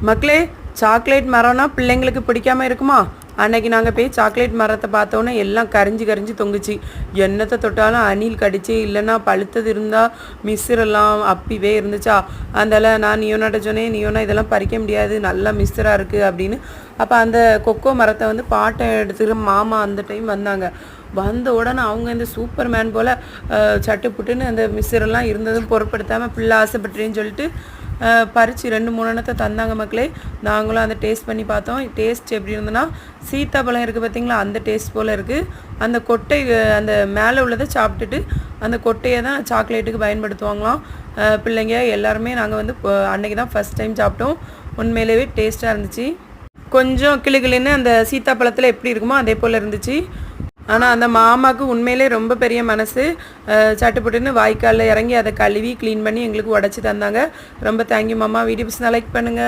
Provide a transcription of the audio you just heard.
மக்களே, சாக்லேட் மரம்னா பிள்ளைங்களுக்கு பிடிக்காம இருக்குமா? அன்னைக்கு நாங்கள் போய் சாக்லேட் மரத்தை பார்த்தோன்னே எல்லாம் கரிஞ்சு கரிஞ்சு தொங்குச்சு. என்னத்தை தொட்டாலும் அணில் கடிச்சு, இல்லைன்னா பழுத்தது இருந்தால் மிஸ்ரெல்லாம் அப்பிவே இருந்துச்சா. அதனால் நான் நியோனாட்ட சொன்னேன், நியோனா இதெல்லாம் பறிக்க முடியாது, நல்லா மிஸ்ராக இருக்குது அப்படின்னு. அப்போ அந்த கொக்கோ மரத்தை வந்து பாட்டை எடுத்துக்கிற மாமா அந்த டைம் வந்தாங்க. வந்த உடனே அவங்க இந்த சூப்பர் மேன் போல் சட்டு புட்டுன்னு அந்த மிஸ்ரெல்லாம் இருந்ததும் பொருட்படுத்தாமல் பிள்ளை ஆசைப்பட்டுறேன்னு சொல்லிட்டு பறித்து 2-3 எண்ணத்தை தந்தாங்க மக்களே. நாங்களும் அந்த டேஸ்ட் பண்ணி பார்த்தோம். டேஸ்ட் எப்படி இருந்ததுன்னா, சீத்தாப்பழம் இருக்குது பார்த்திங்களா, அந்த டேஸ்ட் போல் இருக்குது. அந்த கொட்டை அந்த மேலே உள்ளதை சாப்பிட்டுட்டு அந்த கொட்டையை தான் சாக்லேட்டுக்கு பயன்படுத்துவாங்களாம் பிள்ளைங்க எல்லாருமே. நாங்கள் வந்து அன்றைக்கி தான் ஃபஸ்ட் டைம் சாப்பிட்டோம். உண்மையிலேயே டேஸ்ட்டாக இருந்துச்சு. கொஞ்சம் கிளுகிளுன்னு அந்த சீத்தாப்பழத்தில் எப்படி இருக்குமோ அதே போல் இருந்துச்சு. ஆனால் அந்த மாமாவுக்கு உண்மையிலே ரொம்ப பெரிய மனசு. சட்டுப்பட்டுன்னு வாய்க்காலில் இறங்கி அதை கழுவி க்ளீன் பண்ணி எங்களுக்கு உடச்சி தந்தாங்க. ரொம்ப தேங்க்யூ மாமா. வீடியோ பிடிச்சிருந்தா லைக் பண்ணுங்கள்.